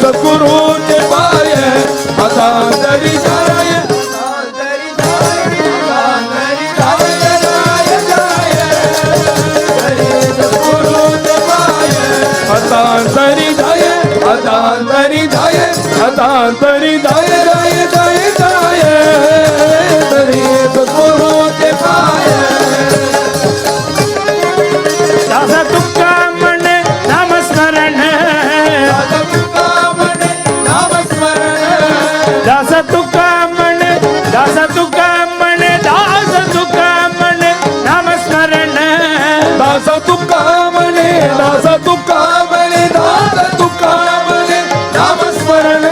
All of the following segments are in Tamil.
सद्गुरु के पाय अतांतरी जाय अतांतरी जाय अतांतरी जाय अतांतरी जाय जाय जाय जाय तरी सद्गुरु के पाय दास तुका मन नाम स्मरण दास तुका मन दास तुका मन दास तुका मन नाम स्मरण दास तुका मने दास तुका मने दास तुका मने नाम स्मरण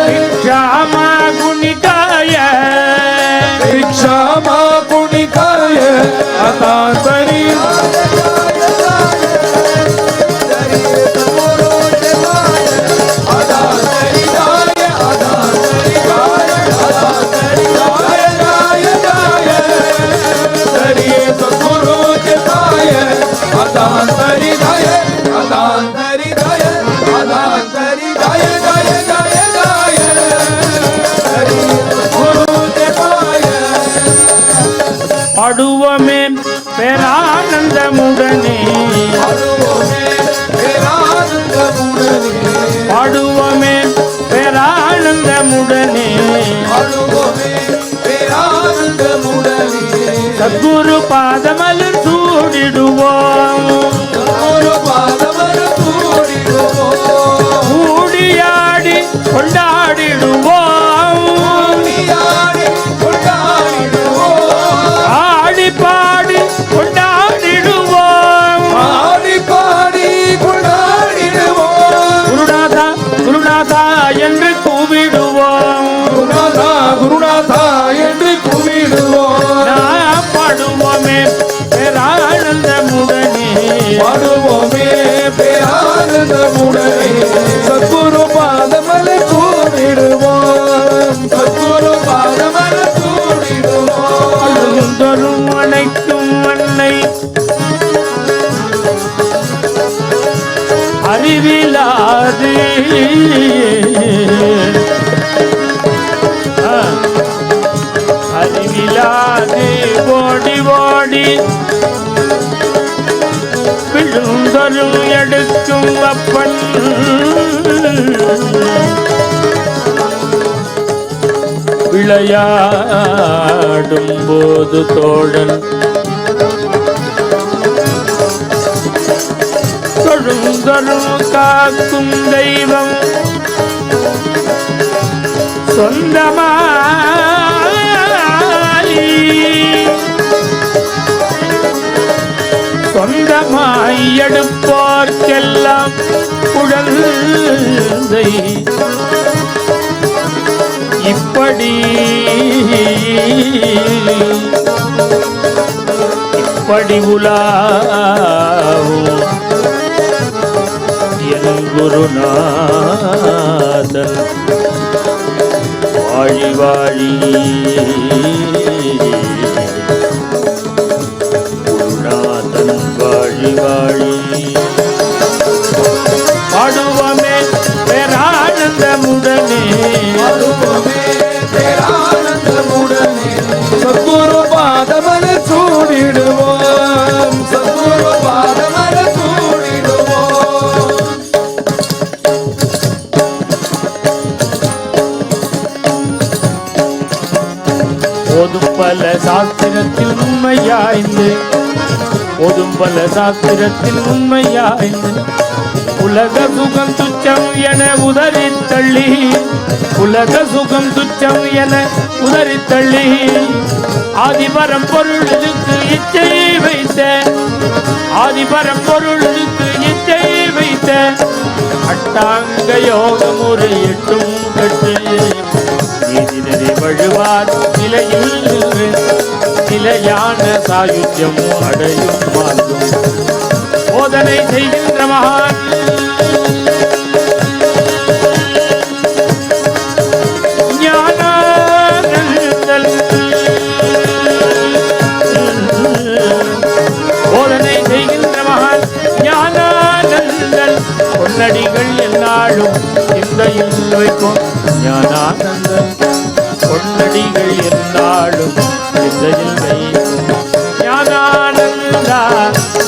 भिक्षामा गुणिकाय भिक्षामा गुणिकाय अतांतरी अतांतरी जाय अतांतरी जाय अतांतरी जाय जाय जाय जाय हरि गुरु के पाय पाडुवमे पेरानंदमुडने पाडुवमे पेरानंदमुडने सद्गुरु पादमलर सूडिडुवोम கூடியாடி கொண்டாடிடுவோம் ஆடி பாடி கொண்டாடிடுவோம் ஆடி பாடி கொண்டாடிடுவோம் குருநாதா குருநாதா என்று கூவிடுவோம் குருநாதா குருநாதா என்று கூவிடுவோம் நாம் பாடுவோமே பேரானந்தமுடனே பாடுவோமே பேரானந்தமுடனே சத்குரு பாதமல கூடிடுவோம் சத்குரு பாதமல கூடிடுவோம் தரும் அனைக்கும் அன்னை அறிவிலாது அறிவிலாது ஓடி ஓடி விழுந்தரும் எடுக்கும் அப்பன் விளையாடும் போது தோழன் தொழுந்தரும் காக்கும் தெய்வம் சொந்தமாய் எடுப்போர்க்கெல்லாம் குழந்தை இப்படி உலாவும் என் குருநாதன் வாழி வாழி குருநாதன் வாழி வாழி பாடுவமே பேரானந்தமுடனே சத்குரு பாதமல சூடிடுவோம் சத்குரு பாதமல சூடிடுவோம் போதும் பல சாஸ்திரத்தில் உண்மையாய்ந்து போதும் பல சாஸ்திரத்தில் உண்மையாய்ந்து உலக சுகம் துச்சம் என உதறி தள்ளி உலக சுகம் துச்சம் என உதறி தள்ளி ஆதிபரம் பொருளுக்கு இச்சை வைத்த ஆதிபரம் பொருளுக்கு இச்சை வைத்த அட்டாங்க யோக முறை எட்டும் கட்டு நீதினரை வழுவார் நிலையில் நிலையான சாயுத்தியம் அடையும் மார்க்கம் போதனை செய்கின்ற மகான் ஞானானந்தல் போதனை செய்கின்ற மகான் ஞானானந்தல் பொன்னடிகள் பொன்னடிகள் என்னாலும் சிந்தையில் வைக்கும் ஞானானந்த பொன்னடிகள் என்னாலும் சிந்தையில் வைக்கும் ஞானானந்தா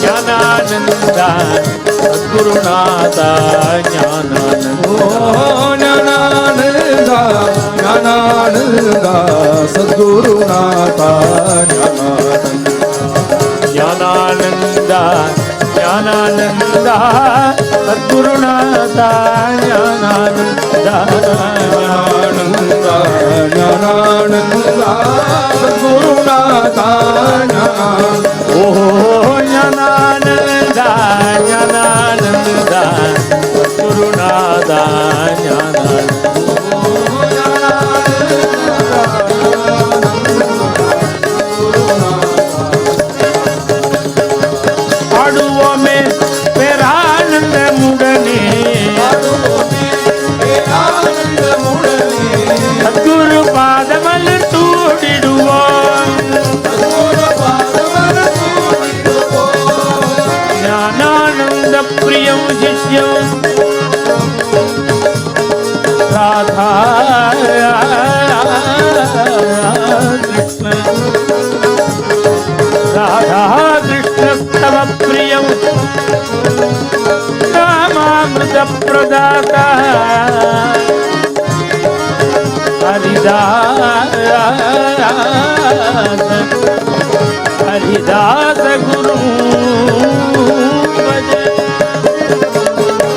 ஞானானந்தா சத்குருநாதா ஞானானந்தா ஞானானந்தா சத்குருநாதா ஞானானந்தா ஞானானந்தா சத்குருநாதா ஞானானந்தா ஞானானந்தா ஞானானந்தா சத்குருநாதா ஓஹோ ஞானானந்தா ஞானானந்தா சத்குருநாதா பாடுவோமே பேரானந்தமுடனே சத்குரு பாதமலர் சூடிடுவோம் ஞானானந்த பிரியம் சிஷ்யம் ராதா கிருஷ்ண ராதா கிருஷ்ணஸ்தவ பிரியம் ராமாமிருத பிரதாத ஹரிதாச குரு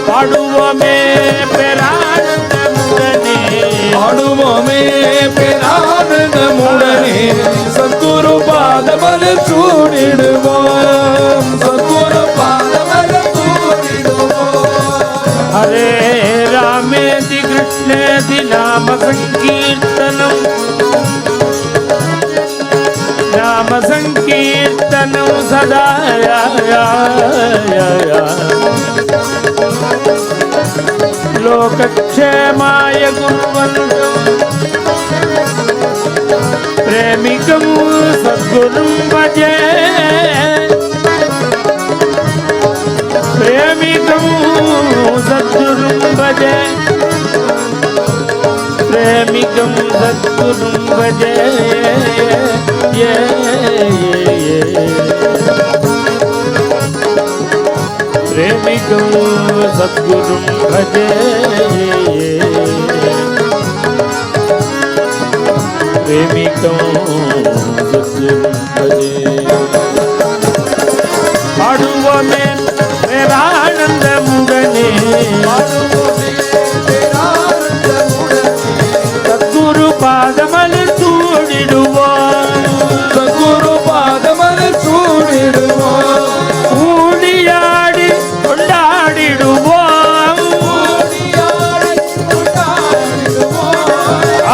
பாடுவோமே பேரானந்தமுடனே பாடுவோமே பேரானந்தமுடனே சத்குரு பாதமலர் சூடிடுவோம் சத்குரு பாதமலர் சூடிடுவோம் ஹரே ராமேதி கிருஷ்ணேதி நாம சங்கீர்த்தனம் நாம சங்கீர்த்தனம் சதா लोकक्षेमाय कुर्वन्तु प्रेमिकं सद्गुरुं भजे प्रेमिकं सद्गुरुं भजे प्रेमिकं सद्गुरुं भजे प्रेमिकं सद्गुरुं भजे प्रेमिकं सद्गुरुं भजे पाडुवोमे पेरानंदमुडने सद्गुरु पादमलर चूडिडुवोम सद्गुरु पादमलर चूडिडुवोम ऊडियाडि கொண்டாடிடுவோம்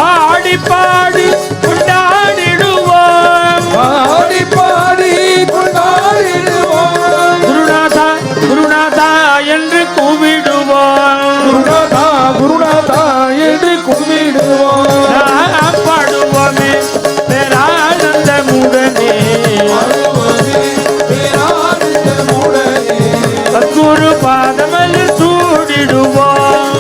ஆடி பாடி கொண்டாடிடுவோம் ஆடி பாடி கொண்டாடிடுவோம் குருநாதா குருநாதா என்று கூவிடுவோம் குருநாதா குருநாதா என்று கூவிடுவோம் நாம் பாடுவோமே பேரானந்தமுடனே சத்குரு பாதமலர் சூடிடுவோம்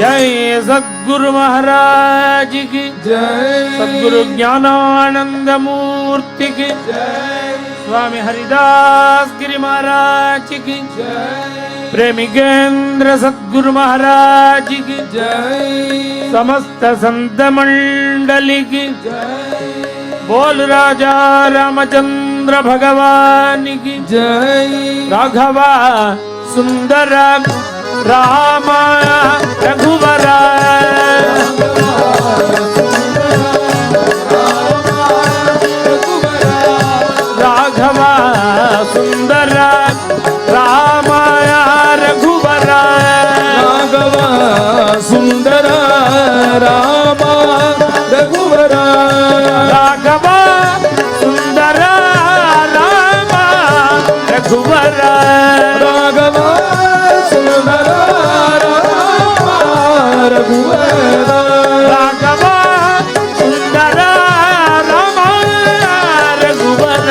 ஜெய் சத்குரு மகாராஜ் की जय सद्गुरु ज्ञानानंद मूर्ति की स्वामी हरिदास गिरी महाराज की प्रेमिकेंद्र सद्गुरु महाराज की जय समस्त संत मंडली की बोल राजा रामचंद्र भगवान की जय राघवा सुंदर राम रघुवरा राघवा सुंदर राम रघुवर राघव सुंदर राम रघुवर राघव सुंदर राम रघुवर राघव सुंदर राम रघुवर राघव सुंदर राम रघुवर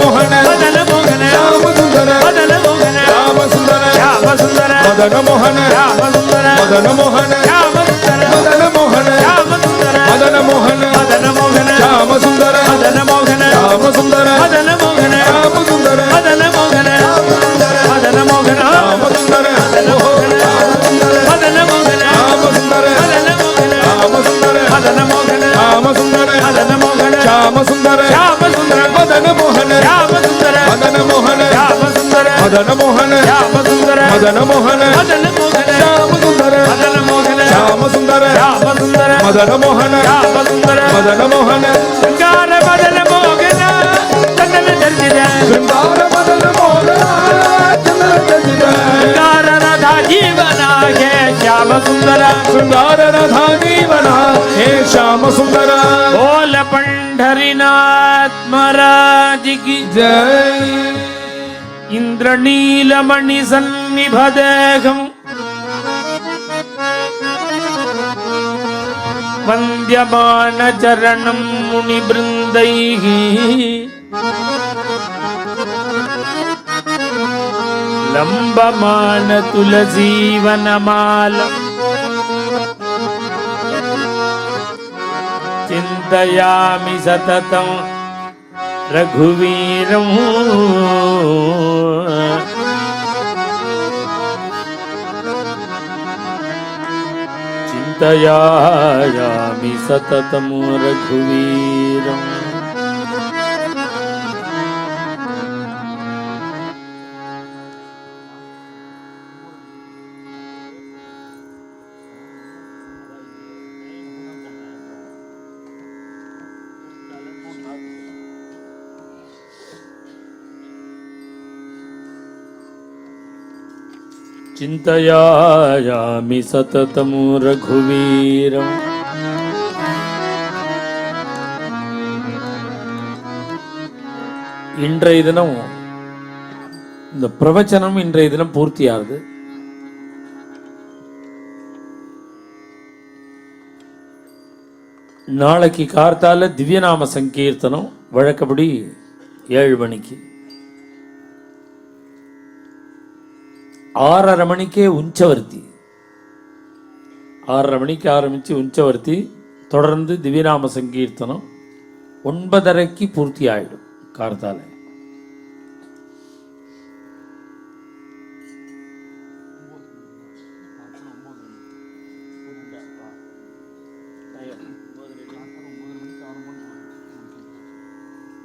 மோகன மதன மோகன ஷியாம சுந்தர மதன மோகன ஷியாம சுந்தர ஷியாம சுந்தர மதன மோகன ஷியாம சுந்தர மதன மோகன ஷியாம சுந்தர மதன மோகன ஷியாம சுந்தர மதன மோகன மதன மோகன ஷியாம சுந்தர மதன மோகன ஷியாம சுந்தர மதன மோகன ஷியாம சுந்தர மதன மோகன மதன மோகன ஷியாம சுந்தர மதன மோகன ஷியாம சுந்தர மதன மோகன ஷியாம சுந்தர மதன மோகன ஷியாம சுந்தர மதன மோகன ஷியாம சுந்தர ஷியாம சுந்தர மதன மோகன ஷியாம சுந்தர மதன மோகன ஷியாம சுந்தர மதன மோகன ஷியாம சுந்தர மதன மோகன மதன மோகன ஷியாம சுந்தர மதன மோகன ஷியாம சுந்தர ஷியாம சுந்தர மதன மோகன ஷியாம சுந்தர மதன மோகன ಶೃಂಗಾರ ಮದನ ಮೋಗನ ಚಂದನ ಚರ್ಚಿತ ಶೃಂಗಾರ ಮದನ ಮೋಹನ ಚಂದನ ಚರ್ಚಿತ ಶೃಂಗಾರ ರಥ ಜೀವನ ಹೇ ಶ್ಯಾಮ ಸುಂದರ ಶೃಂಗಾರ ರಥ ಜೀವನ ಹೇ ಶ್ಯಾಮ ಸುಂದರ ಬೋಲ ಪಂಢರಿನಾಥ್ ಮಹಾರಾಜ್ ಕಿ ಜಯ ಇಂದ್ರನೀಲಮಣಿ ಸನ್ನಿಭದೇಹಂ ವಂದ್ಯಮಾನ ಚರಣಂ ಮುನಿ ಬೃಂದೈಃ ಲಂಬಮಾನ ತುಲಸೀವನಮಾಲ ಚಿಂತಯಾಮಿ ಸತತಂ ರಘುವೀರಂ ಚಿಂತಯಾಮಿ ಸತತಂ ರಘುವೀರಂ ಚಿಂತಯಾಮಿ ಸತತಂ ರಘುವೀರಂ இன்றைய தினம் இந்த பிரவச்சனம் இன்றைய தினம் பூர்த்தியாகுது. நாளைக்கு கார்த்தால திவ்யநாம சங்கீர்த்தனம் வழக்கப்படி 7 மணிக்கு, 6:30 மணிக்கே உஞ்சவர்த்தி, 6:30 மணிக்கு ஆரம்பித்து உஞ்சவர்த்தி தொடர்ந்து திவ்யநாம சங்கீர்த்தனம் 9:30க்கு பூர்த்தி ஆகிடும் கார்த்தால.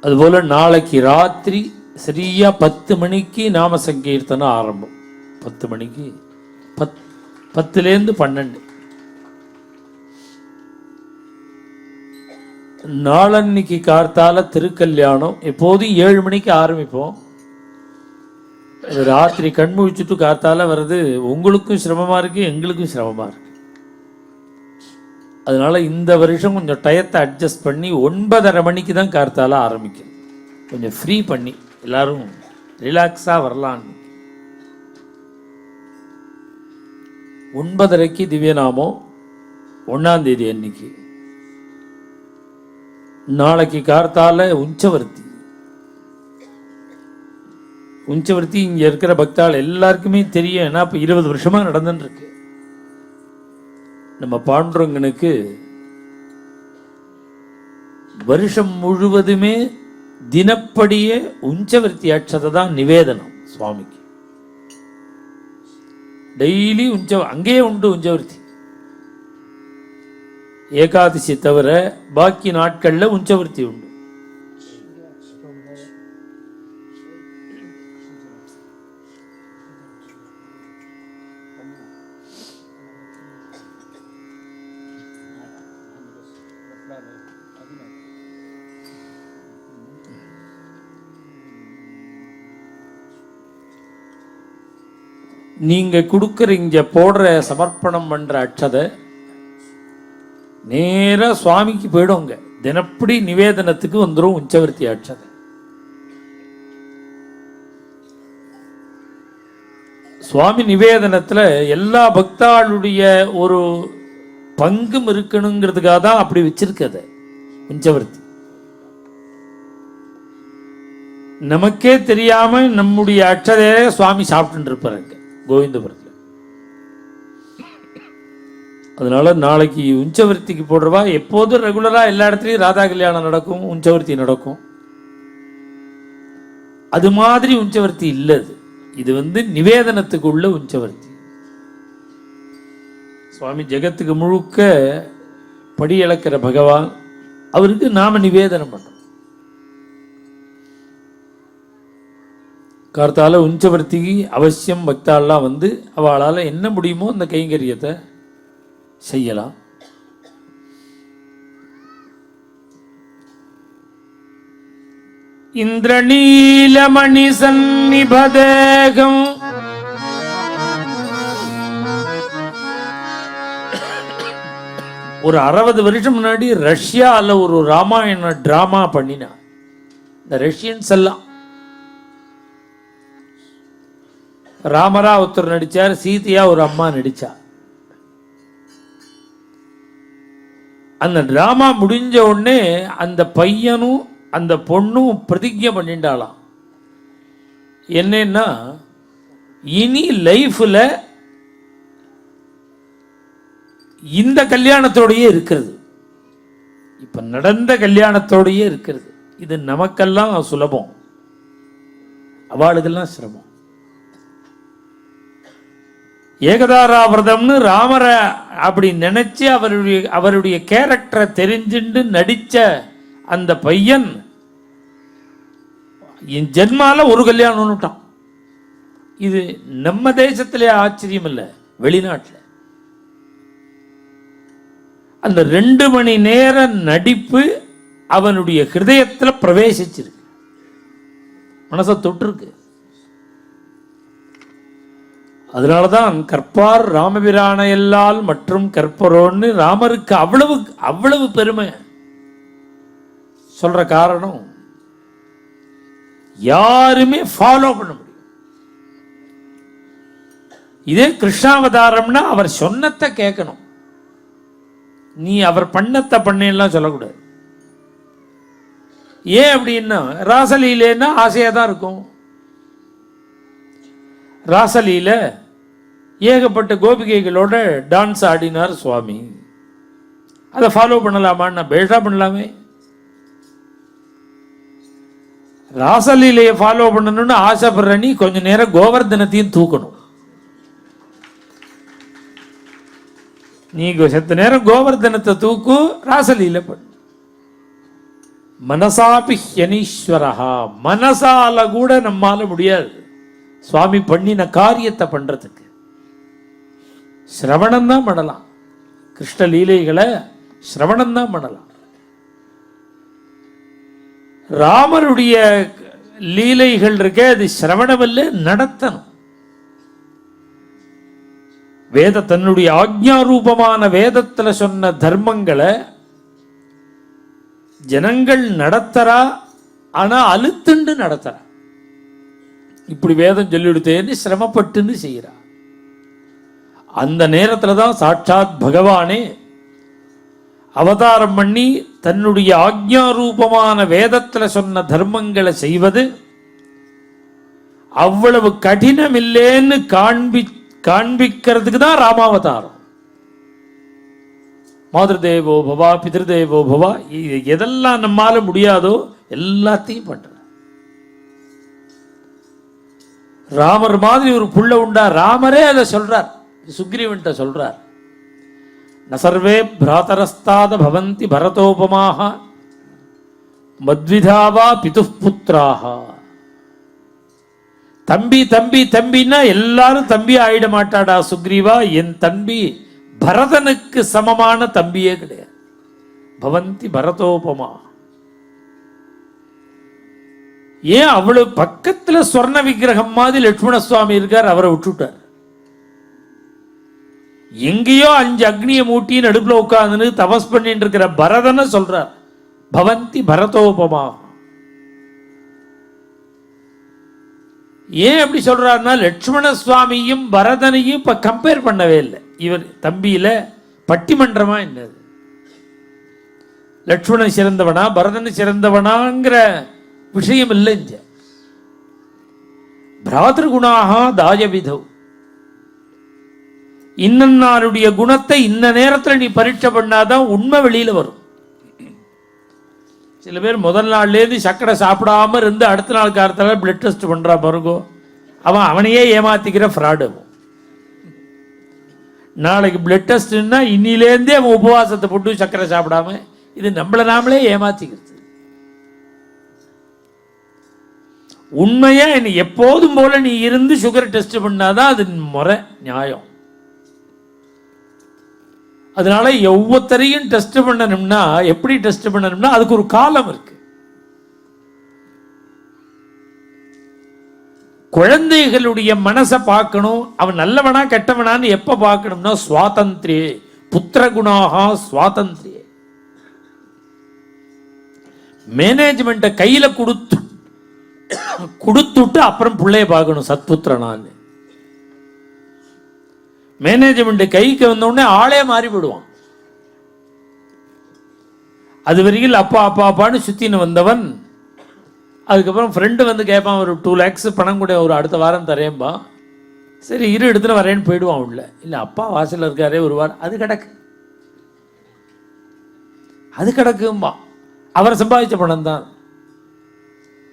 அதுபோல் நாளைக்கு ராத்திரி சரியா 10 மணிக்கு நாம சங்கீர்த்தனம் ஆரம்பம். 10 மணிக்கு 10லேருந்து 12. நாளன்னைக்கு கார்த்தால திருக்கல்யாணம் எப்போதும் 7 மணிக்கு ஆரம்பிப்போம். ராத்திரி கண்முழிச்சுட்டு கார்த்தால வர்றது உங்களுக்கும் சிரமமாக இருக்குது, எங்களுக்கும் சிரமமாக இருக்குது. அதனால இந்த வருஷம் கொஞ்சம் டயத்தை அட்ஜஸ்ட் பண்ணி 9:30 மணிக்கு தான் கார்த்தால ஆரம்பிக்கும். கொஞ்சம் ஃப்ரீ பண்ணி எல்லாரும் ரிலாக்ஸாக வரலான்னு. 9:30க்கு திவ்யநாமம் 1ஆம் தேதி அன்னைக்கு. நாளைக்கு கார்த்தால உஞ்சவர்த்தி. உஞ்சவர்த்தி இங்கே இருக்கிற பக்தாள் எல்லாருக்குமே தெரியும், ஏன்னா இப்போ 20 வருஷமாக நடந்துட்டுருக்கு. நம்ம பாண்டுரங்கனுக்கு வருஷம் முழுவதுமே தினப்படியே உஞ்சவர்த்தி அட்சதை தான் நிவேதனம் சுவாமிக்கு. டெய்லி அங்கேயே உண்டு உஞ்சவர்த்தி. ஏகாதசி தவிர பாக்கி நாட்களில் உஞ்சவர்த்தி உண்டு. நீங்க கொடுக்குற இங்க போடுற சமர்ப்பணம் பண்ற அட்சதை நேரா சுவாமிக்கு போயிடுங்க. தினப்படி நிவேதனத்துக்கு வந்துடும் உஞ்சவர்த்தி அட்சதை. சுவாமி நிவேதனத்துல எல்லா பக்தாளுடைய ஒரு பங்கும் இருக்கணுங்கிறதுக்காக தான் அப்படி வச்சிருக்கத உஞ்சவர்த்தி. நமக்கே தெரியாம நம்முடைய அட்சதையை சுவாமி சாப்பிட்டு இருப்பாருங்க கோவிந்தபுரத்தில். அதனால நாளைக்கு உஞ்சவர்த்திக்கு போடுறவா எப்போதும் ரெகுலரா எல்லா இடத்துலையும் ராதா கல்யாணம் நடக்கும், உஞ்சவர்த்தி நடக்கும். அது மாதிரி உஞ்சவர்த்தி இல்லது. இது நிவேதனத்துக்கு உள்ள உஞ்சவர்த்தி. சுவாமி ஜெகத்துக்கு முழுக்க படி இழக்கிற பகவான், அவருக்கு நாம நிவேதனம் பண்றோம். கார்த்தால உஞ்சவர்த்திக்கு அவசியம் பக்தாலாம் அவளால் என்ன முடியுமோ அந்த கைங்கரியத்தை செய்யலாம். இந்திரநீலமணி சந்நிபதேகம் ஒரு 60 வருஷம் முன்னாடி ரஷ்யால ஒரு ராமாயண டிராமா பண்ணினா. இந்த ரஷ்யன்ஸ் எல்லாம் ராமரா ஒருத்தர் நடிச்சார், சீதையா ஒரு அம்மா நடிச்சா. அந்த டிராமா முடிஞ்ச உடனே அந்த பையனும் அந்த பொண்ணும் பிரதிஜை பண்ணிட்டாலாம். என்னன்னா, இனி லைஃப்ல இந்த கல்யாணத்தோடையே இருக்கிறது, இப்ப நடந்த கல்யாணத்தோடையே இருக்கிறது. இது நமக்கெல்லாம் சுலபம், அவளுக்கெல்லாம் சிரமம். ஏகதாராவிரதம்னு ராமரை அப்படி நினைச்சு அவருடைய கேரக்டரை தெரிஞ்சுண்டு நடிச்ச அந்த பையன் என் ஜென்மால ஒரு கல்யாணம்னுட்டான். இது நம்ம தேசத்திலே ஆச்சரியம் இல்லை, வெளிநாட்டில். அந்த 2 மணி நேர நடிப்பு அவனுடைய ஹிருதயத்தில் பிரவேசிச்சிருக்கு, மனசை தொட்டிருக்கு. அதனாலதான் கற்பார் ராமபிரான எல்லால் மற்றும் கற்பரோன்னு ராமருக்கு அவ்வளவு அவ்வளவு பெருமை சொல்ற காரணம், யாருமே ஃபாலோ பண்ண முடியும். இதே கிருஷ்ணாவதாரம்னா அவர் சொன்னத்தை கேட்கணும், நீ அவர் பண்ணத்தை பண்ணலாம் சொல்லக்கூடாது. ஏன் அப்படின்னா, ராசலீலேன்னா ஆசையா தான் இருக்கும். ராசலீல ஏகப்பட்ட கோபிகைகளோட டான்ஸ் ஆடினார் சுவாமி. அதை ஃபாலோ பண்ணலாமான்னா பேஷா பண்ணலாமே. ராசலீலையை ஃபாலோ பண்ணணும்னு ஆசைப்படுற நீ கொஞ்ச நேரம் கோவர்தனத்தையும் தூக்கணும். நீ செத்த நேரம் கோவர்தனத்தை தூக்கு, ராசலீல பண்ணு. மனசாபி ஹ்யனீஸ்வரஹா, மனசால கூட நம்மால முடியாது சுவாமி பண்ணின காரியத்தை பண்றதுக்கு. சிரவணம் தான் பண்ணலாம், கிருஷ்ண லீலைகளை சிரவணம் தான் பண்ணலாம். ராமருடைய லீலைகள் இருக்க, அது சிரவணமல்ல, நடத்தணும். வேத தன்னுடைய ஆக்ஞா ரூபமான வேதத்துல சொன்ன தர்மங்களை ஜனங்கள் நடத்தறா, ஆனா அழுத்துண்டு நடத்தறா. இப்படி வேதம் சொல்லிவிடுத்தேன்னு சிரமப்பட்டுன்னு செய்யறா. அந்த நேரத்துல தான் சாட்சாத் பகவானே அவதாரம் பண்ணி தன்னுடைய ஆக்ஞா ரூபமான வேதத்துல சொன்ன தர்மங்களை செய்வது அவ்வளவு கடினம் இல்லைன்னு காண்பிக்கிறதுக்கு தான் ராமாவதாரம். மாதృదేவோ பவா பிதృదేவோ பவா, எதெல்லாம் நம்மால முடியாதோ எல்லாத்தையும் பண்ற. ராமர் மாதிரி ஒரு புள்ள உண்டா? ராமரே அதை சொல்றார், சுக்ரீவன்ட்ட சொல்றார். நசர்வே பிராதரஸ்தாத பவந்தி பரதோபமாக மத்விதாவா பிதுப்புத்ராக. தம்பி தம்பி தம்பின்னா எல்லாரும் தம்பி ஆயிட மாட்டாடா சுக்ரீவா. என் தம்பி பரதனுக்கு சமமான தம்பியே கிடையாது. பவந்தி பரதோபமா. ஏன் அவ்வளவு பக்கத்துல சொர்ண விக்கிரகம் மாதிரி லட்சுமண சுவாமி இருக்கார், அவரை விட்டுட்டார். எங்கேயோ 5 அக்னியை மூட்டி நடுப்புல உட்கார்ந்து தபஸ் பண்ணிட்டு இருக்கிற பரதனை சொல்றார் பவந்தி பரதோபமா. ஏன் அப்படி சொல்றாருன்னா, லட்சுமண சுவாமியும் பரதனையும் இப்ப கம்பேர் பண்ணவே இல்லை. இவர் தம்பியில பட்டிமன்றமா என்னது, லட்சுமணன் சிறந்தவனா பரதன் சிறந்தவனாங்கிற விஷயம் இல்லை. பிராதிருகுணாக தாயவிதௌ, இன்னன்னாருடைய குணத்தை இந்த நேரத்தில் நீ பரீட்சை பண்ணாதான் உண்மை வெளியில வரும். சில பேர் முதல் நாள்லேருந்து சக்கரை சாப்பிடாம இருந்து அடுத்த நாள் காலத்தில் பிளட் டெஸ்ட் பண்றா பாருங்கோ, அவனையே ஏமாத்திக்கிற ஃப்ராடு. நாளைக்கு பிளட் டெஸ்ட்னா இன்னிலேருந்தே அவன் உபவாசத்தை போட்டு சக்கரை சாப்பிடாம, இது நம்மளை நாமளே ஏமாத்திக்கிறது. உண்மையா எப்போதும் போல நீ இருந்து சுகர் டெஸ்ட் பண்ணாதான் அது முறை நியாயம். அதனால ஒவ்வொருத்தரையும் டெஸ்ட் பண்ணணும்னா எப்படி டெஸ்ட் பண்ணணும்னா அதுக்கு ஒரு காலம் இருக்கு. குழந்தைகளுடைய மனசை பார்க்கணும், அவன் நல்லவனா கெட்டவனான்னு எப்ப பார்க்கணும்னா சுவாதந்திரியே புத்திரகுணாக சுவாதந்திரியே. மேனேஜ்மெண்ட்டை கையில கொடுத்துட்டு அப்புறம் பிள்ளைய பார்க்கணும் சத்புத்திரனான்னு. மேனேஜ்மெண்ட் கைக்கு வந்த உடனே ஆளே மாறி விடுவான். அது வரைக்கும் அப்பா அப்பா அப்பான்னு சுத்தின்னு வந்தவன், அதுக்கப்புறம் ஃப்ரெண்டு வந்து கேட்பான், ஒரு 2 lakhs பணம் கூட ஒரு அடுத்த வாரம் தரேன்பா. சரி இரு எடுத்துன்னு வரேன்னு போயிடுவான் உள்ள. இல்லை அப்பா வாசலில் இருக்காரே ஒரு வாரம், அது கிடக்கும்பா. அவர் சம்பாதிச்ச பணம் தான்.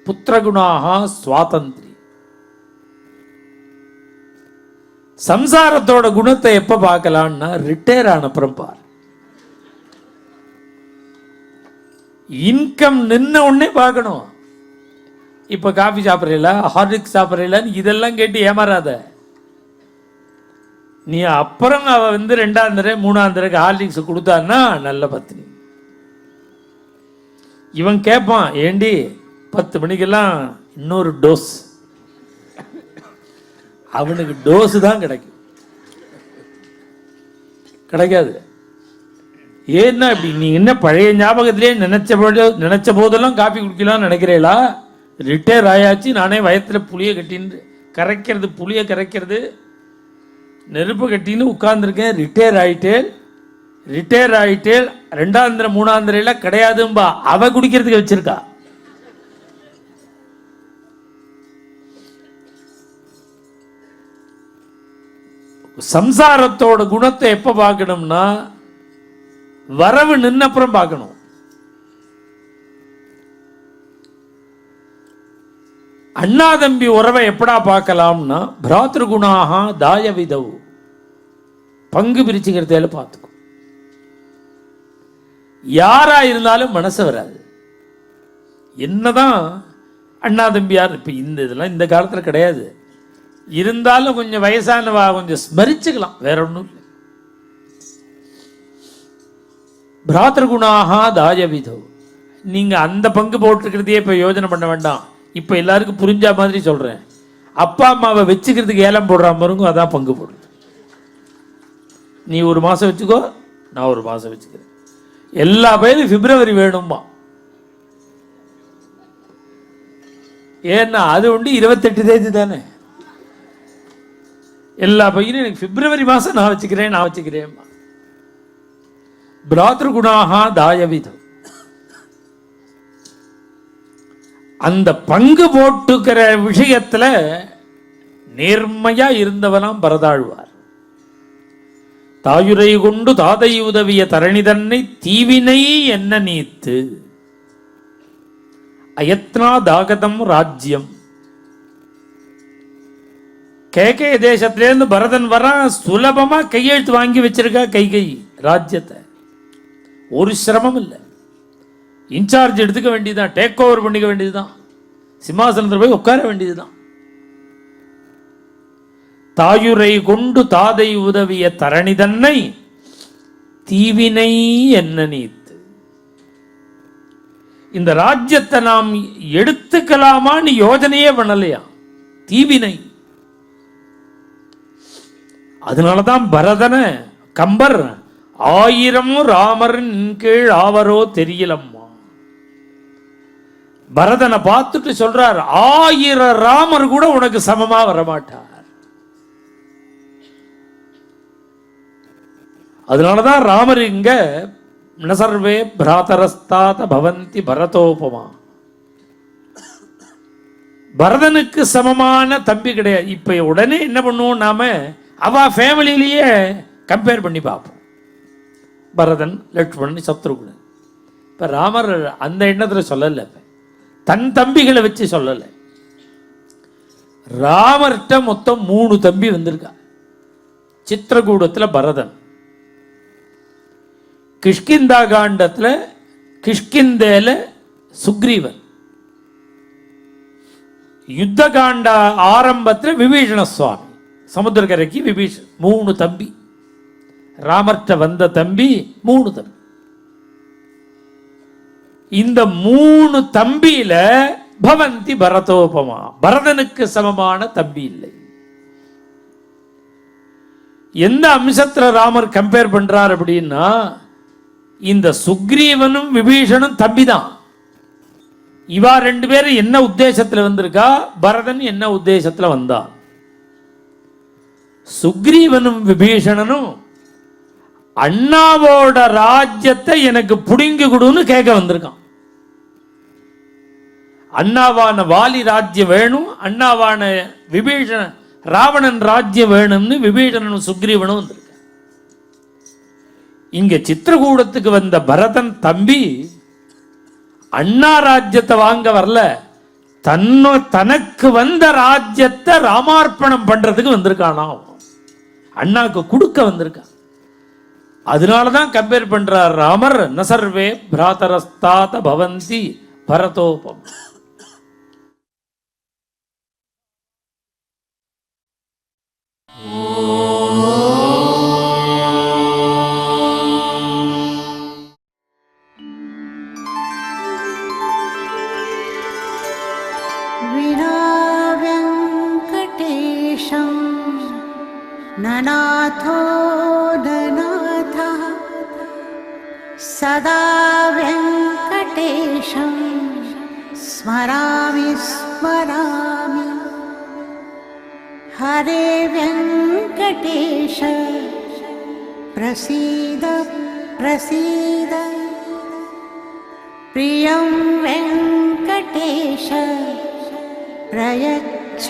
புத்திரகுணாக சுவாதந்திரி. சம்சாரத்தோட குணத்தை எப்ப பார்க்கலாம்னா ரிட்டையர் ஆன அப்புறம் பார். இன்கம் நின்ன உடனே பார்க்கணும். இப்ப காஃபி சாப்பிட்றீங்களா, ஹார்லிக்ஸ் சாப்பிட்றீங்களான்னு இதெல்லாம் கேட்டு ஏமாறாத. நீ அப்புறம் அவ வந்து 2ஆம் தடவை 3ஆம் தடவைக்கு ஹார்லிக்ஸ் கொடுத்தான்னா நல்ல பத்தினி. இவன் கேட்பான், ஏண்டி 10 மணிக்கெல்லாம் இன்னொரு டோஸ். அவனுக்கு டோஸ் தான் கிடைக்காது. ஏன்னா இப்படி நீ என்ன பழைய ஞாபகத்திலே நினைச்ச போதெல்லாம் காஃபி குடிக்கலாம் நினைக்கிறீங்களா? ரிட்டையர் ஆயாச்சு, நானே வயத்துல புளிய கட்டின்னு கரைக்கிறது, புளிய கரைக்கிறது, நெருப்பு கட்டின்னு உட்கார்ந்துருக்கேன். ரிட்டையர் ஆயிட்டேன் 2ஆம் தடவை 3ஆம் தடவைலாம் கிடையாதும்பா. அவ குடிக்கிறதுக்கு வச்சிருக்கா. சம்சாரத்தோட குணத்தை எப்ப பார்க்கணும்னா வரவு நின்னப்புறம் பார்க்கணும். அண்ணா தம்பி உறவை எப்படா பார்க்கலாம்னா பிராத்ருகுணாக தாயவிதவு, பங்கு பிரிச்சுக்கிறதையில பார்த்துக்கும். யாரா இருந்தாலும் மனசு வராது. என்னதான் அண்ணா தம்பியார் இப்ப இதெல்லாம் இந்த காலத்துல கிடையாது. இருந்தாலும் கொஞ்சம் வயசானவா கொஞ்சம் ஸ்மரிச்சுக்கலாம், வேற ஒன்றும் இல்லை. பிராத்ருகுணாக தாயவிதோ. நீங்க அந்த பங்கு போட்டுக்கிறதையே இப்ப யோஜனை பண்ண வேண்டாம். இப்ப எல்லாருக்கும் புரிஞ்ச மாதிரி சொல்றேன். அப்பா அம்மாவை வச்சுக்கிறதுக்கு ஏலம் போடுற பாருங்க, அதான் பங்கு போடுறது. நீ 1 மாசம் வச்சுக்கோ, நான் 1 மாசம் வச்சுக்கிறேன். எல்லா பையனும் பிப்ரவரி வேணும்பா. ஏன்னா அது உண்டு 28 தேதி தானே. எல்லா பையனும் எனக்கு பிப்ரவரி மாசம் நான் வச்சுக்கிறேன். பிராத்ருகுணாக தாயவிதம். அந்த பங்கு போட்டுக்கிற விஷயத்துல நேர்மையா இருந்தவனாம் பரதாழ்வார். தாயுரை கொண்டு தாதை உதவிய தரணி தன்னை தீவினை என்ன நீத்து அயத்னா தாகதம் ராஜ்யம். கேகே தேசத்திலேருந்து பரதன் வர சுலபமா கையெழுத்து வாங்கி வச்சிருக்கா கைகை ராஜ்யத்தை. ஒரு சிரமம் இல்லை. இன்சார்ஜ் எடுத்துக்க வேண்டியதுதான், டேக் ஓவர் பண்ணிக்க வேண்டியதுதான், சிம்மாசனத்தில் போய் உட்கார வேண்டியதுதான். தாயுரை கொண்டு தாதை உதவிய தரணி தன்னை தீவினை என்ன நீத்து. இந்த ராஜ்யத்தை நாம் எடுத்துக்கலாமான்னு யோஜனையே பண்ணலையா, தீவினை. அதனாலதான் பரதன கம்பர் 1000 ராமரின் கீழ் ஆவரோ தெரியலம்மா. பரதனை பார்த்துட்டு சொல்றார், 1000 ராமர் கூட உனக்கு சமமா வரமாட்டார். அதனாலதான் ராமர் இங்க நசர்வே பிராதரஸ்தாத பவந்தி பரதோபமா. பரதனுக்கு சமமான தம்பி கிடையாது. இப்ப உடனே என்ன பண்ணுவோம் நாம, அவ ஃபேமிலியிலேயே கம்பேர் பண்ணி பார்ப்போம். பரதன், லட்சுமணன், சத்ருகுணன். இப்ப ராமர் அந்த எண்ணத்துல சொல்லல, தன் தம்பிகளை வச்சு சொல்லல. ராமர்கிட்ட மொத்தம் 3 தம்பி வந்திருக்கா. சித்திரகூடத்துல பரதன், கிஷ்கிந்தா காண்டத்துல கிஷ்கிந்தேல சுக்ரீவன், யுத்த காண்ட ஆரம்பத்தில் விபீஷண சுவாமி, சமுத்திரக்கரைக்கு விபீஷன். 3 தம்பி. ராமர்கிட்ட வந்த தம்பி 3 தம்பி. இந்த 3 தம்பியில பவந்தி பரதோபமா, பரதனுக்கு சமமான தம்பி இல்லை. எந்த அம்சத்துல ராமர் கம்பேர் பண்றார் அப்படின்னா, இந்த சுக்ரீவனும் விபீஷனும் தம்பி தான். இவா 2 பேரும் என்ன உத்தேசத்துல வந்திருக்கா, பரதன் என்ன உத்தேசத்துல வந்தான். சுக்ரீவனும் விபீஷணனும் அண்ணாவோட ராஜ்யத்தை எனக்கு புடிங்கி கொடுன்னு கேட்க வந்திருக்கான். அண்ணாவான வாலி ராஜ்யம் வேணும், அண்ணாவான விபீஷண ராவணன் ராஜ்யம் வேணும்னு விபீஷணனும் சுக்ரீவனும் வந்திருக்க. இங்க சித்திரகூடத்துக்கு வந்த பரதன் தம்பி அண்ணா ராஜ்யத்தை வாங்க வரல, தனக்கு வந்த ராஜ்யத்தை ராமார்ப்பணம் பண்றதுக்கு வந்திருக்கானா, அண்ணாக்கு கொடுக்க வந்திருக்கான். அதனாலதான் கம்பேர் பண்றார் ராமர், நசர்வே பிராதரஸ்தாத பவந்தி பரதோபம். ननाथो ननाथः सदा वेङ्कटेशं स्मरामि स्मरामि। हरे वेङ्कटेश प्रसीद प्रसीद, प्रियं वेङ्कटेश प्रयच्छ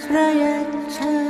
प्रयच्छ।